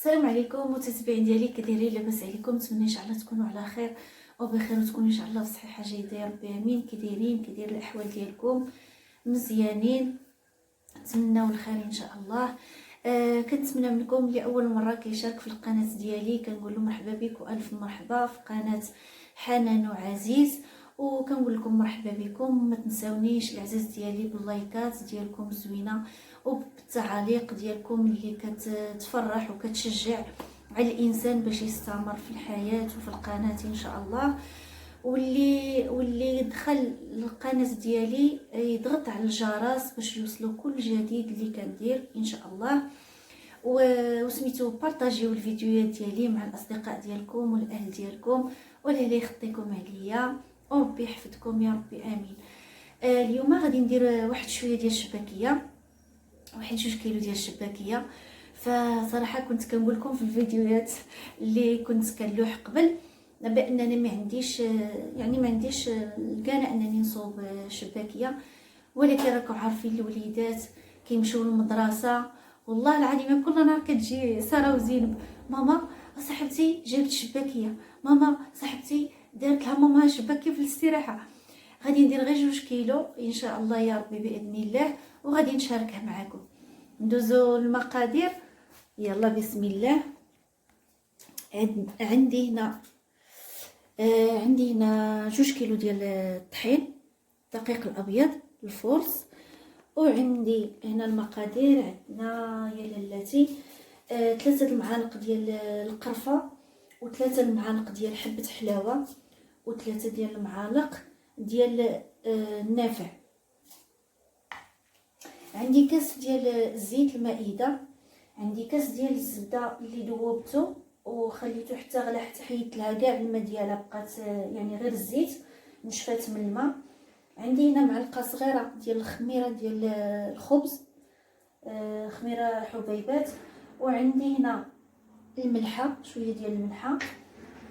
السلام عليكم متتبعين ديالي، كدايرين؟ لاباس عليكم؟ نتمنى ان شاء الله تكونوا على خير وبخير وتكونوا ان شاء الله بصحه جيده يا ربي امين. كدايرين؟ كداير الاحوال ديالكم؟ مزيانين؟ نتمنوا الخير ان شاء الله. كنتمنى منكم اللي اول مره كيشارك في القناه ديالي كنقول له مرحبا بك والف مرحبا في قناه حنان وعزيز، وكنقول لكم مرحبا بكم. ما تنساونيش العزاز ديالي باللايكات ديالكم زوينه وبالتعاليق ديالكم اللي كتفرح وكتشجع على الانسان باش يستمر في الحياه وفي القناه ان شاء الله. واللي دخل القناه ديالي يضغط على الجرس باش يوصلوا كل جديد اللي كندير ان شاء الله. وسميتو بارطاجيو الفيديوهات ديالي مع الاصدقاء ديالكم والاهل ديالكم، ولا لا يخطيكم عليا وربي يحفظكم يا ربي امين. اليوم غادي ندير واحد شويه ديال الشباكيه، واحد 2 كيلو ديال الشباكيه. فصراحه كنت كنقول لكم في الفيديوهات اللي كنت كنلوح قبل بانني ما عنديش الكانه انني نصوب شباكيه، ولكن راكم عارفين الوليدات كيمشيو للمدرسه. والله العظيم كل نهار كتجي ساره وزينب: ماما صاحبتي جابت شباكيه، ماما صاحبتي دارت لها ماما شباكيه في الاستراحه. غادي ندير غير 2 كيلو ان شاء الله يا ربي باذن الله، وغادي نشاركها معكم. ندوزو المقادير، يلا بسم الله. عندي هنا 2 كيلو ديال الطحين، الدقيق الابيض، الفورس. وعندي هنا المقادير، عندنا يا لالاتي 3 المعالق ديال القرفه، و3 المعالق ديال حبه حلاوه، و3 ديال المعالق ديال النافع. عندي كاس ديال زيت المائده، عندي كاس ديال الزبده اللي ذوبته وخليته حتى غلا، حتى حيدت لها كاع الماء ديالها، بقات يعني غير الزيت نشفات من الماء. عندي هنا معلقه صغيره ديال الخميره ديال الخبز، خميره حبيبات. وعندي هنا الملحه، شويه ديال الملحه.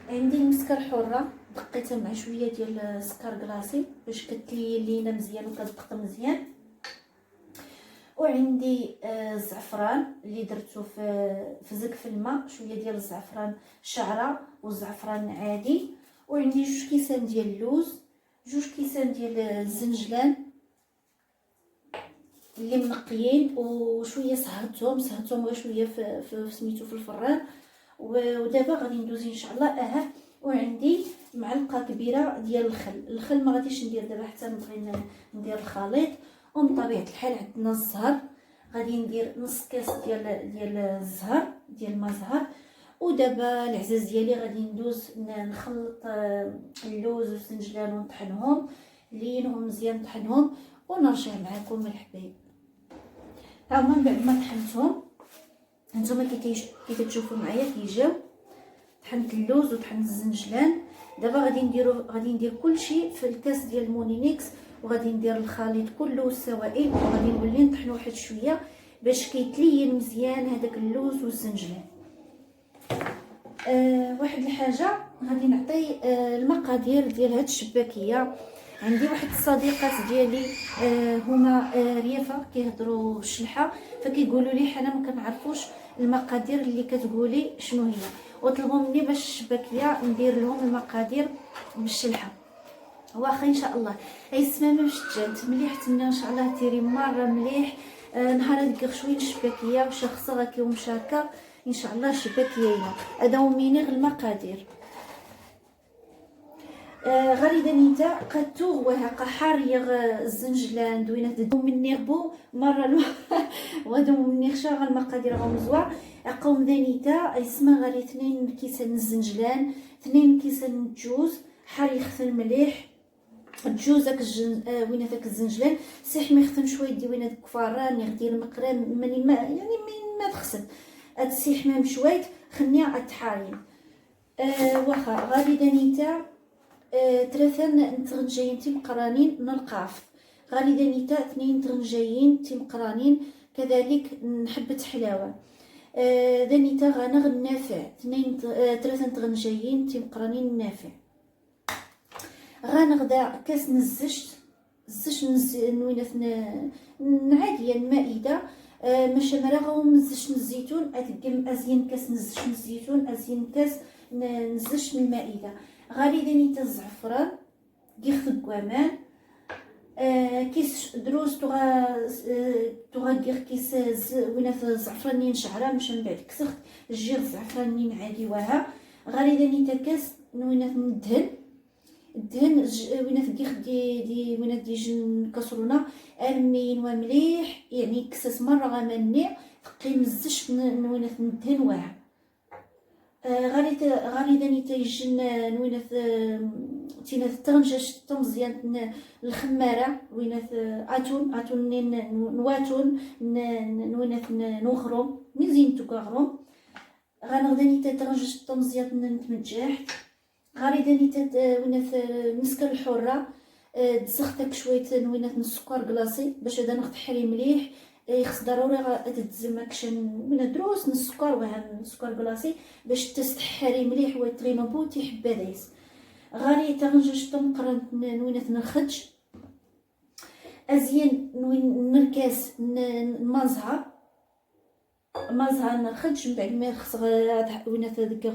عندي المسكر حره دقيتها مع شويه ديال السكر كلاصي باش كتلين لينا مزيان وكتدق مزيان. وعندي الزعفران اللي درته في زقف الماء، شويه ديال الزعفران شعره والزعفران عادي. وعندي 2 كيسان ديال اللوز، 2 كيسان ديال الزنجلان اللي منقيين، وشويه سهرتهم غير شويه في سميتو في الفران. ودابا غادي ندوز ان شاء الله. وعندي معلقه كبيره ديال الخل ما غاديش ندير دابا حتى نبغي ندير الخليط. ومن طبيعه الحال عندنا الزهر، غادي ندير نص كاس ديال الزهر ديال ما زهر. ودابا العزاز ديالي غادي ندوز نخلط اللوز والسنجلان ونطحنهم لينهم مزيان، نطحنهم ونرجع معكم الحبايب. ها هما من بعد ما طحنتهم هانتوما كي كتشوفوا معايا كيجاو. طحنت اللوز وطحنت الزنجلان. دابا غادي ندير كلشي في الكاس ديال المونينيكس، وغادي ندير الخليط كله والسوائل، وغادي نولي نطحن واحد شويه باش كيتلين مزيان هذاك اللوز والزنجلان. واحد الحاجه غادي نعطي المقادير ديال هاد الشباكيه. عندي واحد الصديقات ديالي هما ريافه كيهضروا الشلحه، فكيقولوا لي حنا ما كنعرفوش المقادير اللي كتقولي شنو هي، وطلبوا مني باش الشباكيه ندير لهم المقادير بالشلحه. واخا ان شاء الله هي السمامه باش تجات مليح، تمنى ان شاء الله تيري مره مليح. نهار هذيك شويه الشباكيه وشخصه غاكي ومشاركه ان شاء الله الشباكيه هذا هو مينيغ المقادير. غريده نيتا قاتو وهاقا حاريغ الزنجلان دوينه دو مني غبو مره وهادو مني خشا المقادير غمزوا قوم دانيتا يسمى غير 2 كيسان الزنجلان، 2 كيسان الجوز حار يخثن مليح. الجوز داك وين داك الزنجلان سيح ما يخثن شويه دي وين داك الكفران يغدير المقرام ماني ما يعني من ما تخسن تسيح مام شويه خنيا تحاين. واخا غريده نيتا 3 نتغنجايين تيمقرانين نلقاف، غالي دانيتا 2 تغنجايين تيمقرانين كذلك نحبة حلاوة. دانيتا غنغ النافع 3 تغنجايين تيمقرانين النافع. غنغدا كاس نزشت نوينات عادية المائدة ماشي مرا مزجت من الزيتون اتقم ازين كاس نزجت من الزيتون ازين كاس نزجت من المائده غادي داني الزعفران كيخ الكوامان كيس دروس توغا دير كيس وين الزعفران نين شعره باش من بعد كسخت الجير الزعفران نين عادي وها غادي داني كاس وين ندهن وين كيخ دي وين ديجن كسرونه ارمين ومليح يعني كسس مره غمني تقي مزش وين ندهن وها غادي داني تيجن وين تينا ترنجش مزيان الخماره وين اتون نواتون وين نوخرو مزيان تكغرو غنغداني ترنجش مزيان نتمجح غادي داني وين مسكر الحره تسختك شويه وين السكر كلاصي باش هذا نحري مليح يخص ضروري تتزم كشن من دروس السكر وها السكر كلاصي باش تستحري مليح وتغيما بوتي حباديس غادي تنجش تنقرن وين نخدج ازين وين نركاس مازها نخدج من بعد ما خص وين تدك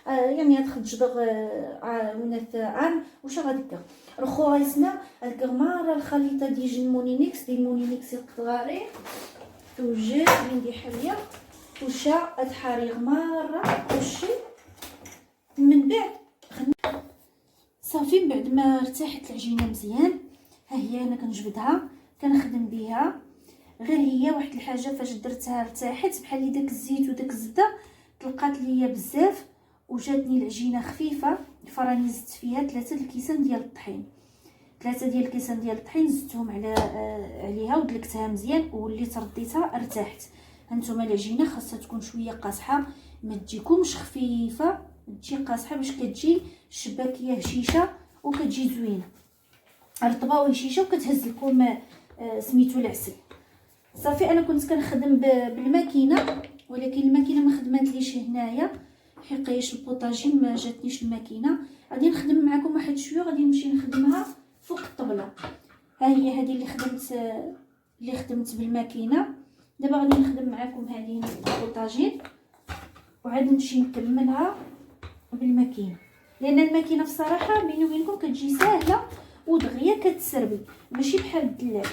يعني تخدج دغ وين عام واش غاديك رخو غيسنا هذيك مره الخليطه ديال المونينيكس ديال المونينيكس القطغاري توجد من دي حليه وشا تحاري مره وشي من بعد صافي. من بعد ما ارتاحت العجينه مزيان ها هي انا كنجبدها كنخدم بها غير هي واحد الحاجه فاش درتها ارتاحت بحال لي داك الزيت وداك الزبده طلقات ليا بزاف وجاتني العجينه خفيفه فراني زدت فيها 3 الكيسان ديال الطحين 3 ديال الكيسان ديال الطحين زدتهم عليها ودلكتها مزيان ووليت رديتها ارتاحت. هانتوما العجينه خاصها تكون شويه قاصحه ما تجيكمش خفيفه تجي قاصحه باش كتجي شباكيه هشيشه وكتجي زوينه رطبه وهشيشه وكتهز لكم سميتو العسل. صافي انا كنت كنخدم بالماكينه ولكن الماكينه ما خدماتليش هنايا حقايش البوطاجي ما جاتنيش الماكينه غادي نخدم معكم واحد شويه غادي نمشي نخدمها فوق الطبله. ها هي هذه اللي خدمت بالماكينه دابا غادي نخدم معكم هذه البوطاجين وعاد نمشي نكملها بالماكينه لان الماكينه بصراحه بيني وبينكم كتجي ساهله ودغيا كتسربي ماشي بحال الدلاب.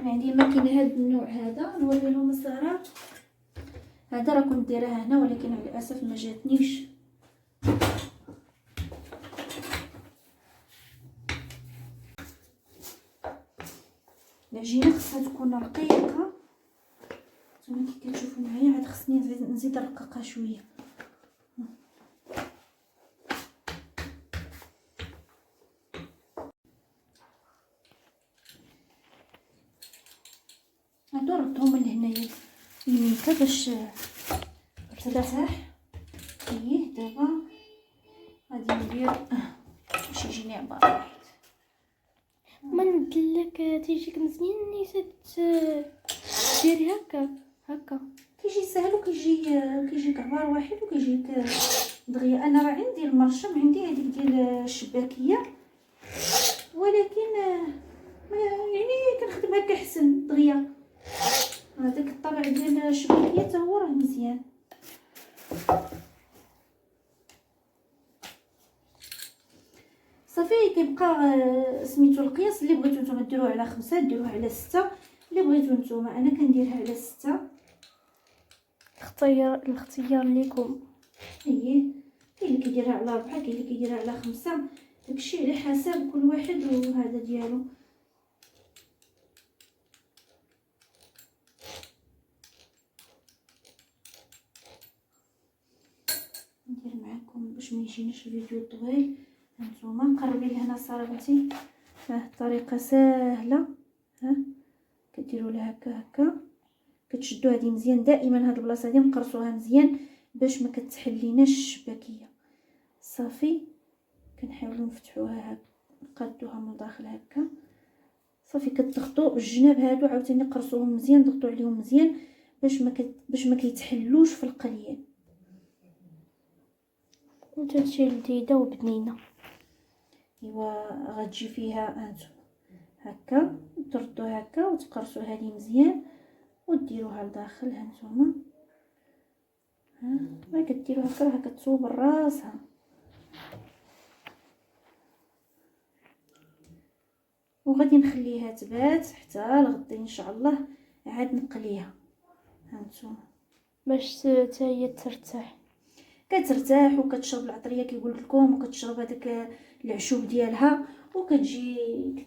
انا عندي الماكينه هذا النوع هذا نوري لهم الزهرات هذا راه كنت دايرها هنا ولكن على الاسف ما جاتنيش. العجينه خصها تكون رقيقه كما كتشوفوا معايا عاد خصني نزيد نرققها شويه. هادو ردهم من هنايا يمينك باش ترتاح. ايه دابا غادي ندير باش يجيني عبار واحد ما ندلك تيجيك مزيان نيسات ديري هكا كيجي سهل وكيجيك عبار واحد وكيجيك دغيا. انا راه عندي المرشم عندي هذيك ديال الشباكيه ولكن يعني كنخدم هكا احسن دغيا هذاك الطبع ديال الشباكيه حتى هو راه مزيان. صافي كيبقى سميتو القياس اللي بغيتو نتوما ديروه على 5 ديروه على 6 اللي بغيتو نتوما. انا كنديرها على 6 الاختيار ليكم. ايه كاين اللي كيديرها على 4 كاين اللي كيديرها على 5 داكشي على حسب كل واحد وهذا ديالو. ندير معكم باش ما يجينيش الفيديو طويل. هانتوما نقربي لهنا صراحتي الطريقه ساهله. ها كديروا لها هكا كتشدوا هذه مزيان دائما هاد البلاصه هذه نقرصوها مزيان باش ما كتحليناش الشباكيه. صافي كنحاولوا نفتحوها هكا نقادوها من الداخل هكا. صافي كتضغطوا الجناب هادو عاوتاني قرصوهم مزيان ضغطوا عليهم مزيان باش ما كيتحلوش في القليان وتمشي لذيذه وبنينه. ايوا غتجي فيها هانتوما هكا، تردوا هكا وتقرصوا هذه مزيان وديروها لداخل. ها نتوما ما كديروا هكا راه كتصوب راسها. وغادي نخليها تبات حتى لغدا ان شاء الله عاد نقليها. ها نتوما باش حتى هي ترتاح، كترتاح وكتشرب العطريه كيقول لكم، وكتشرب هذاك العشوب ديالها، وكتجي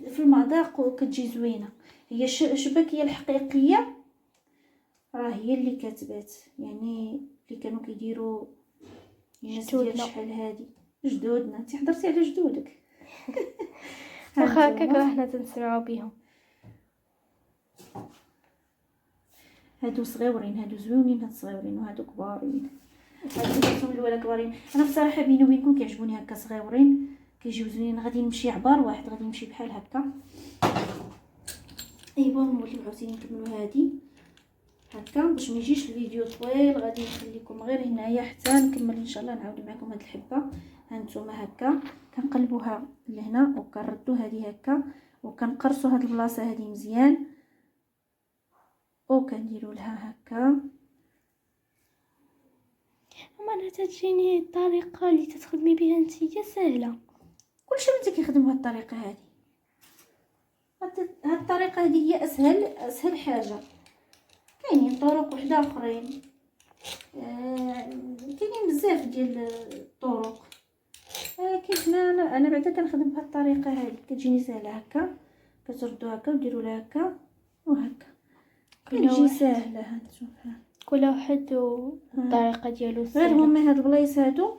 في المذاق وكتجي زوينه. هي الشباكيه الحقيقيه راه هي اللي كتبات، يعني اللي كانوا كيديروا الناس ديال جدودنا. شحال هادي، جدودنا. انت حضرتي على جدودك. واخا هكاك راه حنا تنسمعوا بهم. هادو صغيورين، هادو زوينين، هاد صغيورين وهادو كبارين. هادو درتهم الاولى كبارين. انا بصراحه بيني وبينكم كيعجبوني هكا صغيورين، كيجيو زوينين. غادي نمشي عبار واحد، غادي نمشي بحال هكا. ايوا نوليو عاوتاني نكملوا هادي هكا باش ما يجيش الفيديو طويل. غادي نخليكم غير هنايا حتى نكمل ان شاء الله، نعاود معكم هاد الحبه. ها نتوما هكا كنقلبوها لهنا وكنردو هذه هكا، وكنقرصوا هاد البلاصه هذه مزيان، وكنديروا لها هكا. انا تجيني الطريقه اللي تخدمي بها نتيا سهله. كلشي انت كيخدم بهاد الطريقه هذه. هاد الطريقه هذه هي اسهل حاجه. كاينين طرق وحده اخرين، كاينين بزاف ديال الطرق، ولكن انا بعدا كنخدم بهاد الطريقه هذه. كتجيني سهله هكا، كتردوا هكا وديروا لها هكا وهكا، كتجي سهله. ها نتوما كل واحد والطريقه ديالو غير سهله. هما هاد البلايص هادو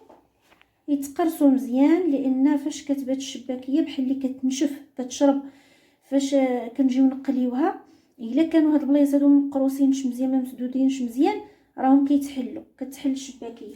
يتقرصوا مزيان، لان فاش كتبات الشباكيه بحال اللي كتنشف كتشرب. فاش كنجيو نقليوها الا كانوا هاد البلايص هادو مقروسينش مزيان ما مسدودينش مزيان راهم كيتحلوا، كتحل الشباكيه.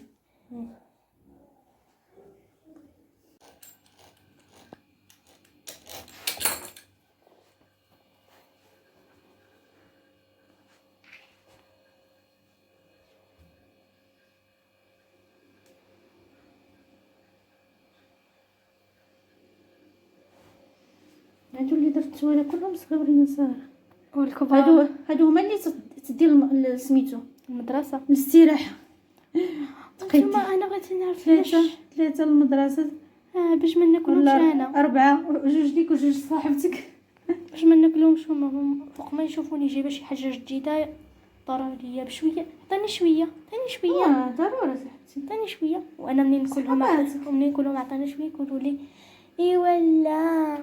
هادو اللي درتو انا كلهم صغيورين صغار. والكبار هادو هما اللي تدير سميتو المدرسه. الاستراحه. ثم انا بغيت نعرف ثلاثه المدرسه، باش ما ناكلهمش انا، 4 جوج ليك وجوج صاحبتك. باش ما ناكلهمش هما فوق ما يشوفوني جايبه شي حاجه جديده طرا ليا بشويه. عطيني شويه ضروري صاحبتي، عطيني شويه. وانا منين نقولهم عطيني شويه يقولوا لي اي ولا.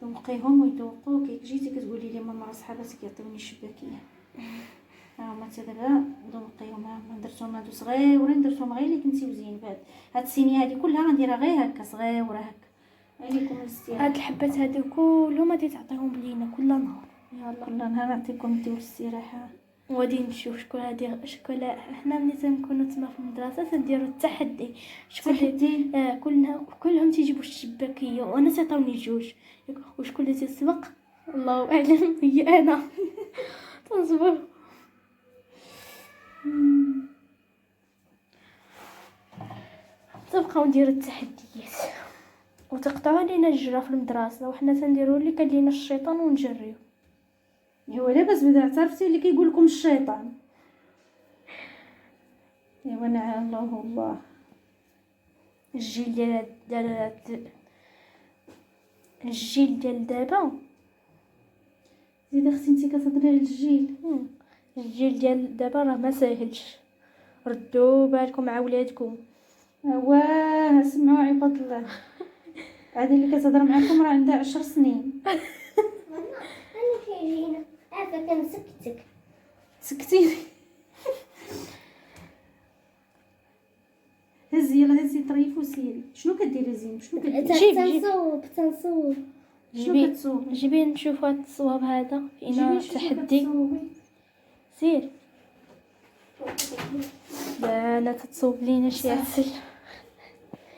ذوقيهم ويذوقوك. كي جيتي كتقولي لي ماما راه صحاباتك يعطيوني الشباكيه، هما حتى دابا ذوقيهم. هما درتهم هادو صغيورين، درتهم غير اللي كنتي وزين. هاد السينيه هادي كلها غنديرها غير هكا صغيوره هكا. عليكم الاستراحه. هاد الحبات هادو كلهم غادي تعطيهم لينا كل نهار. يلا كل نهار نعطيكم ديو الاستراحه. وغادي نشوف شكون حنا ملي تنكونوا تما في المدرسه تنديروا التحدي. شكون كلهم تيجيبوا الشباكيه وانا تعطوني جوج، وشكون اللي تسبق الله اعلم هي انا. تصبر. تبقاو نديروا التحديات وتقطعوا علينا الجرا في المدرسه، وحنا تنديروا اللي كان لينا الشيطان ونجريو. ايوا لاباس بدا اعترفتي اللي كيقول لكم الشيطان. ايوا نعم الله. الجيل ديال دابا زيد اختي انت كتهضري على الجيل. الجيل ديال دابا راه ما ساهلش. ردوا بالكم مع ولادكم. واه سمعوا عباد الله. هذه اللي كتهضر معكم راه عندها 10 سنين. انا كيجينا عافاك نسكتك. سكتيني. هزي يلا هزي طريف وسيري. شنو كديري زين؟ شنو كديري؟ تنصوب شنو كتصوبي؟ جيبي نشوف هاد الصواب هذا فينا تحدي. سير لا لا تتصوب لينا شي عسل.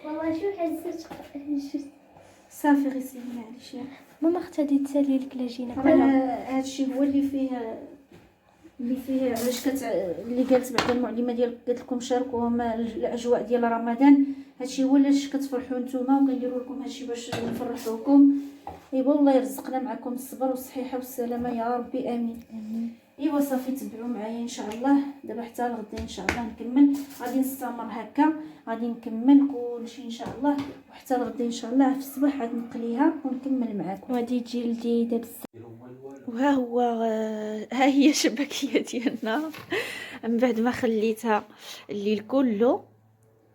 والله شو حسيت صافي غير سيري معليش. ماما اختي هادي تسالي لك لا جينا راه هادشي هو اللي فيه علاش اللي قالت بعدا المعلمه ديالك قالت لكم شاركوهم الاجواء ديال رمضان هادشي هو علاش كتفرحوا نتوما وكنديروا لكم هادشي باش نفرحوكم. ايوا الله يرزقنا معكم الصبر والصحيحه والسلامه يا ربي امين. ايوا صافي تبعوا معايا ان شاء الله دابا حتى لغدا ان شاء الله نكمل، غادي نستمر هكا، غادي نكمل كلشي ان شاء الله، وحتى لغدا ان شاء الله في الصباح غادي نقليها ونكمل معاكم. وغادي تجي لذيذه بزاف. وها هو ها هي الشبكيه ديالنا من بعد ما خليتها الليل كله.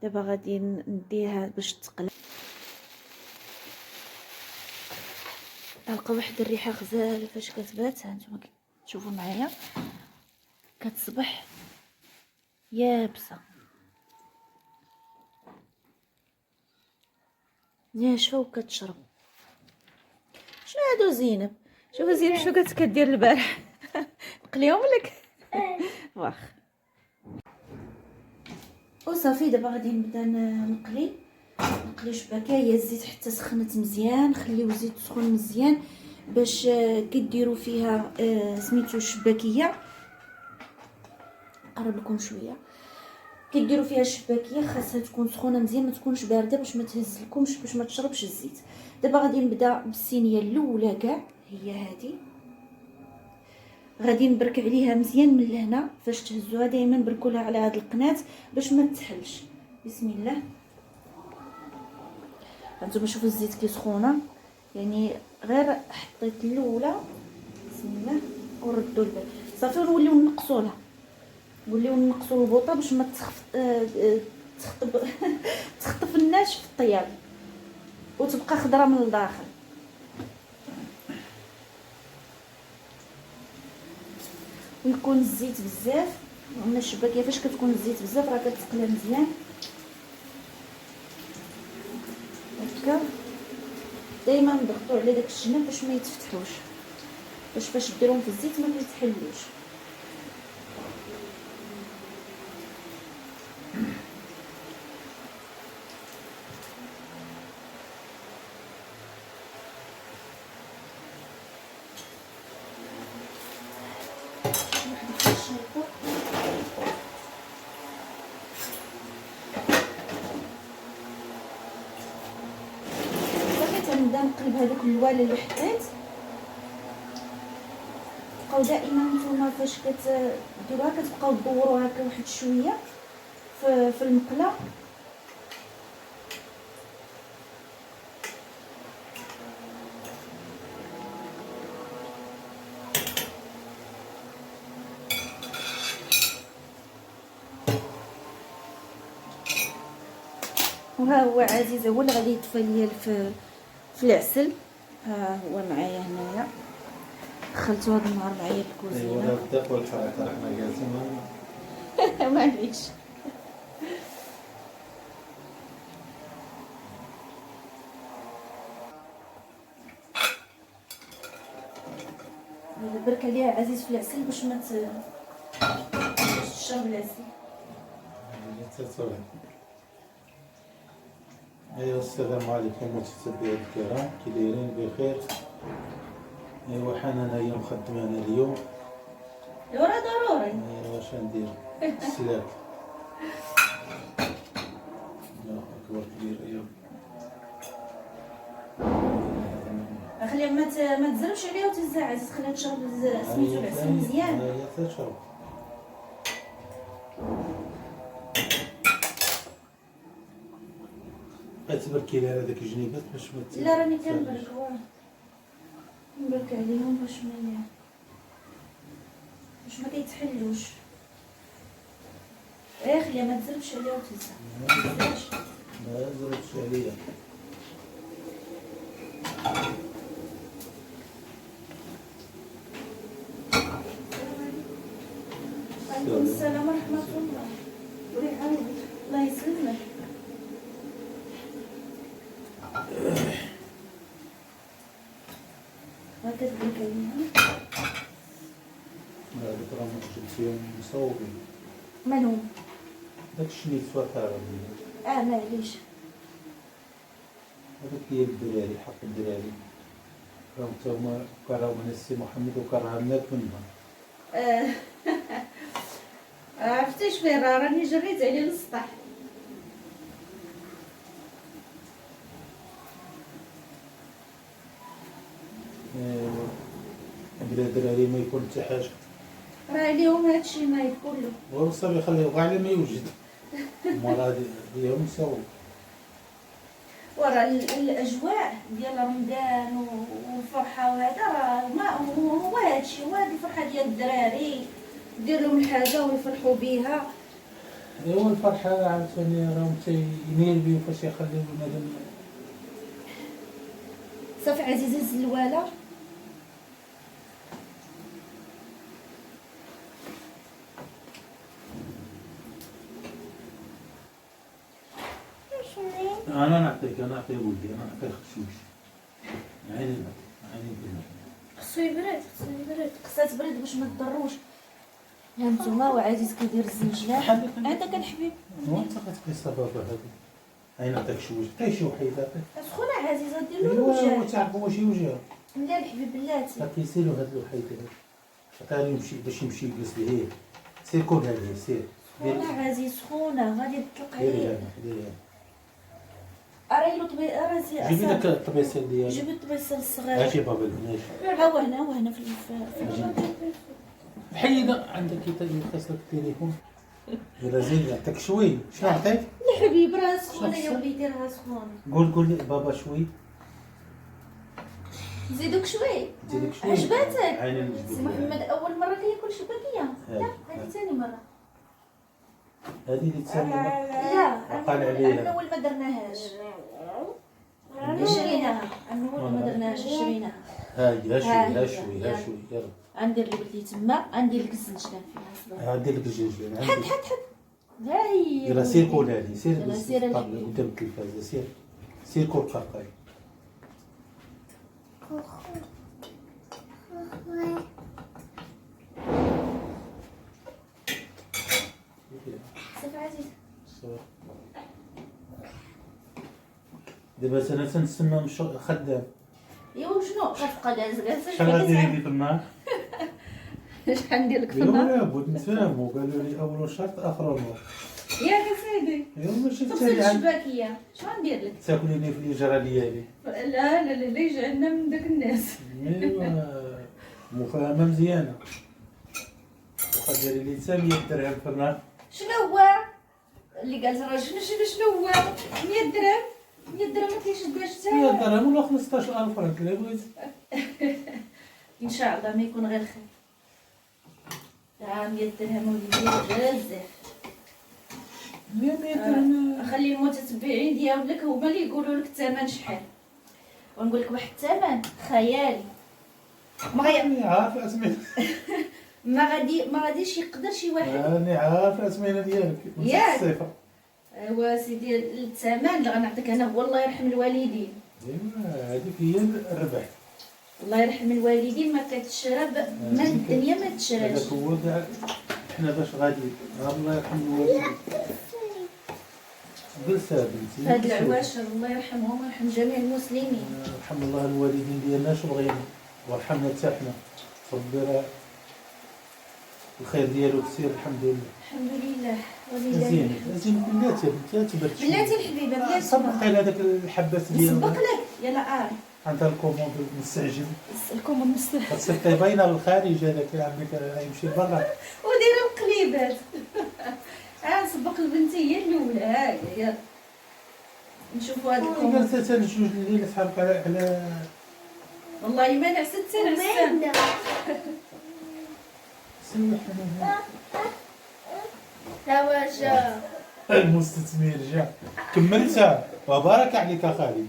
دابا غادي نديها باش تقلى. تلقى واحد الريحه غزاله فاش كتبات، هانتوما تشوفوا معايا كتصبح يابسه ناشفه وكتشرب. شنو هادو زينب؟ شوفي زينب شنو كانت كدير البارح نقليهم لك واخ. وصافي دابا غادي نبدا نقلي شباكه. هي الزيت حتى سخنت مزيان، خليو الزيت سخون مزيان باش كديروا فيها سميتو الشباكيه. نقرب لكم شويه. كديروا فيها الشباكيه خاصها تكون سخونه مزيان، ما تكونش بارده باش ما تهزلكمش، باش ما تشربش الزيت. دابا غادي نبدا بالصينيه الاولى كاع، هي هذه. غادي نبرك عليها مزيان من لهنا. فاش تهزوها دائما بركولها على هذا القناه باش ما تحلش. بسم الله. هانتوما شوفوا الزيت كي سخونه، يعني غير حطيت الاولى بسم الله وردوا البال. صافي نوليو نقصوها، نوليو نقصوا البوطه باش ما تخطف الناش في الطياب وتبقى خضره من الداخل. ويكون الزيت بزاف. قلنا الشباكيه فاش كتكون الزيت بزاف راه كتقلى مزيان هكا. دائما نضغطوا على داك الجناب باش ما يتفتحوش، باش فاش ديروهم في الزيت ما يتحلوش. نبدا نقلب هذوك الوالي اللي حطيت. بقاو دائما نتوما فاش كديروها كتبقاو تدوروا هكا واحد شويه في المقله. وها هو عزيزه هو اللي غادي يطفى ليا في العسل. ها هو معايا هنايا، دخلتو هذا النهار معايا الكوزينه. ايوا الضيق والحركه راه حنا جالسين معليش. برك عليها عزيز في العسل باش ما تشرب العسل. ايوا السلام عليكم متتبعي الكرام، كي دايرين بخير؟ ايوا حنان هي مخدمه انا اليوم. ايوا راه ضروري. ايوا واش ندير؟ السلاك الله اكبر كبير. ايوا خليها ما تزربش عليها وتهزها عزيز، خليها تشرب سميتو العسل مزيان. هي تشرب. تبركي لها هذاك الجنيبات باش ما لا راني كنبرك نبرك عليهم باش ما كيتحلوش. خليها ما تزربش عليها وتهزها. ما زربتش عليا. وعليكم السلام ورحمه الله. الله يسلمك. ما كتبرك عليها. هذوك راه جبتيهم مصوبين. مالهم؟ داكشي اللي تفاطر معليش. هذاك ديال الدراري، حق الدراري راهم تاهما كرهوا من السي محمد وكرهنا منها. عرفتيش فين راني جريت عليه للسطح. بلا دراري ما يكون حتى حاجه. راه اليوم هادشي نايض كله. والصبي يخليه كاع على ما يوجد. مراد اليوم يسوي. ورا الاجواء ديال رمضان والفرحه وهذا راه ما هو هادشي، هو هاد الفرحه ديال الدراري، دير لهم الحاجه ويفرحوا بها. ايوا الفرحه عاوتاني راهم تيميل بيه فاش يخليو بنادم. صافي عزيزه الزلواله. انا نعطيك ولدي، انا نعطيك خشوش. عيني بالله. خصو يبرد، خصو يبرد، خصها تبرد باش ما تضروش. ها نتوما وعزيز كيدير الزنجلان. عندك الحبيب وانت كتبقي صبابه هذه. عين نعطيك شوش، عطيه شي وحيده. سخونه عزيزه دير له ايوا الوجه. هو تعرف واش يوجه. لا الحبيب بلاتي. كيسيروا هاد الوحيده هاد. عطاني يمشي باش يمشي يجلس ليه. سير كل هذه سير. سخونه عزيز سخونه غادي تطلق ديري عليه. هذا ديري. اريلو طبي جيبي لك الطبيسيل ديالك. جيب الطبيسه الصغير. اجي بابا البنات. ها هو هنا وهنا في حيدة عندك يتصلك التليفون. يلا زين يعطيك شوي. شنو عطيك؟ الحبيب راه سخونه يا وليدي راه سخونه. قول لي بابا شوي. نزيدوك شوي. نزيدك شوي. عجباتك؟ عيني سي محمد اول مره كياكل شباكيه. لا هذه ثاني مره. هذه اللي تسمى لا عقل عليها. من اول ما درناهاش. شريناها من اول ما درناهاش شريناها. ها شوي يلا. غندير لك بلي تما غندير لك الزنجلان فيها. هادي لك الجنجلان عندي. حد ها هي. يلا سير كول هادي سير سير قدام التلفازة سير كول قرقاي. صافي عزيز. دابا انا تنسمى مش خدام. ايوا شنو غتبقى جالسه شحال غديري لي في النهار؟ شحال ندير لك في ايوا النهار؟ لابد نتفاهموا. قالوا لي اول شرط اخر نور. ياك سيدي ايوا ماشي تغسل الشباكيه شنو ندير لك؟ تاكليني في الهجره ديالي. لا يجي عندنا من داك الناس. ايوا مفاهمه مزيانه. واخا ديري لي 100 درهم في النهار. شنو هو اللي قال الراجل شنو هو 100 درهم 100 درهم ما كيشدهاش حتى 100 درهم ولا 15000 فرنك اللي بغيت. ان شاء الله ما يكون غير خير. 100 درهم وليدي بزاف. 100 درهم. خلي المتتبعين ديالك هما اللي يقولوا لك الثمن شحال، ونقول لك واحد الثمن خيالي. راني عارف الاسمنه. ما غاديش يقدر شي واحد. راني عارف الاسمنه ديالك ياك. الصفر. ايوا سيدي الثمن اللي غنعطيك انا هو الله يرحم الوالدين. ايوا هذيك هي الربح. الله يرحم الوالدين ما كتشرب ما الدنيا ما تشراش. هذاك هو كاع حنا باش غادي الله يرحم الوالدين. جلسة بنتي. هاد العواشر الله يرحمهم ويرحم جميع المسلمين. يرحم الله الوالدين ديالنا شو بغينا وارحمنا حتى حنا. ربي راه الخير ديالو كثير الحمد لله. الحمد لله ولله مزيان الحمد. مزيان بلاتي تبرد شويه. بلاتي الحبيبه بلاتي صبقي هذاك الحبات نسبق ديالنا. لك يلا عندها الكوموند مستعجل. لكم المسلم خاصك باينه للخارج هذاك عندك يمشي لبرا. ودير القليبات. نسبق لبنتي هي الاولى هاهي يلا نشوفوا هاد الكم. جلسة حتى الجوج الليل صحابك على والله ما نعست حتى نعسان. سوي حنا تا واش المستثمر جا كملتها وبارك عليك اخالي.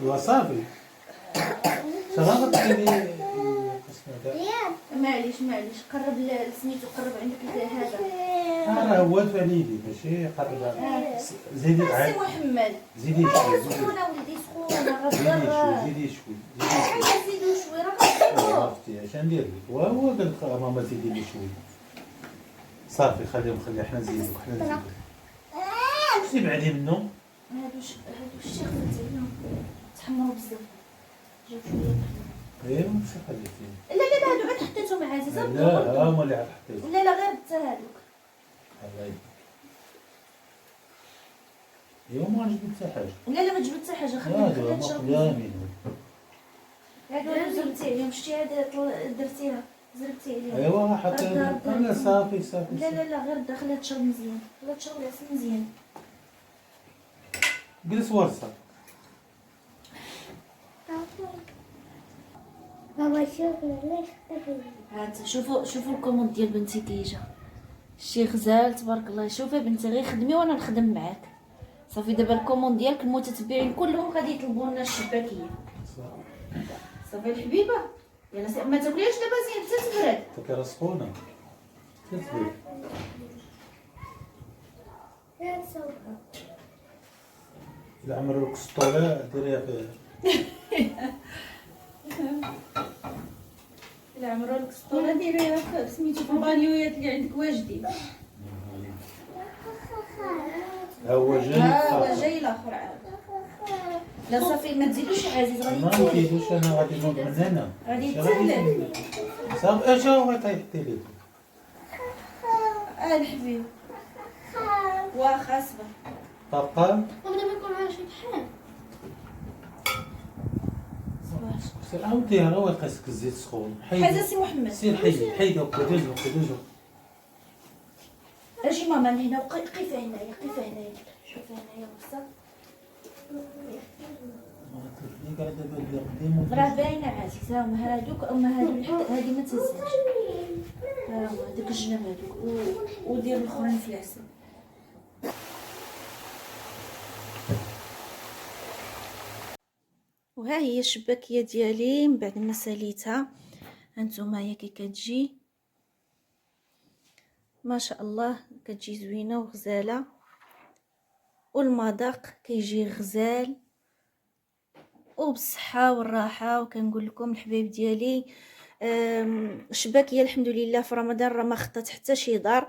وصافي شغال تعطيني معليش قرب لسميتو قرب عندك هذا. راه هو الفريدي ماشي قرب. زيدي سي عاد محمد زيدي شوي سخونه ولدي سخونه غضر. زيدي شوي زيدو شوي راه غضر. عرفتي اش ندير لك وهو قال لك ماما زيدي لي شوي. صافي خليهم حنا نزيدو سيب عليه منه. هادو الشيخ تاعنا تحمروا بزاف. جاو شويه ايوا ماشي خليتي. لا هادو عاد حطيتهم عزيزه. لا هما اللي عاد حطيت. لا غير حتى هادوك. الله يبارك. ايوا ما جبت حتى حاجه. لا ما جبت حتى حاجه هادو خليها تشرب. مقدامين. هادو زربتي عليهم، شتي هاد درتيها زربتي عليهم. ايوا حتى لا صافي صافي لا لا لا، غير داخله تشرب مزيان، خليها تشرب العسل مزيان. جلس ورصه. بابا شوف علاش خطفني. هات شوفوا الكوموند ديال بنتي كيجا، شي غزال تبارك الله. شوفي بنتي غير خدمي وانا نخدم معاك. صافي دابا الكوموند ديالك المتتبعين كلهم غادي يطلبوا لنا الشباكيه. صافي الحبيبه، يلا ما تاكليهاش دابا زين حتى تبرد. فكره سخونه تتبل. لا نصوبها. الا عمرو لك السطوله ديريها في الا عمرو لك السطوله ديريها في سميتو في البانيويات اللي عندك واجدين. ها هو جاي. ها هو جاي الاخر عاد. لا صافي ما تزيدوش عزيز، غادي ما يتسلل. نزيدوش، انا غادي نوض من هنا. غادي ماشي يتسلل. صافي اجا هو غيطيح لي. الحبيب واخا صبر. طبقه ودابا يكون عندها شي طحين. سير عاودي راه ويقيسك الزيت سخون. حاجه سي محمد، سير حيد هكا دوزو. اجي ماما لهنا وقفي هنايا، قفي هنايا، شوفي هنايا وصا. ما قاعد دابا اللي قديم راه باينه عزيزه، هما هادوك هادي ما تهزهاش. ها هو هادوك الجناب هادوك ودير الاخرين في العسل. وها هي الشباكيه ديالي من بعد ما ساليتها. هانتوما هي كي كتجي ما شاء الله، كتجي زوينه وغزاله، والمذاق كيجي غزال وبالصحه والراحه. وكنقول لكم الحبايب ديالي، الشباكيه الحمد لله في رمضان راه ما خطات حتى شي دار،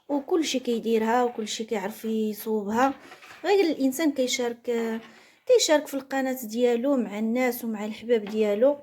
وكل شيء كيديرها وكل شيء كيعرف يصوبها. غير الانسان كيشارك في القناه ديالو مع الناس ومع الحباب ديالو.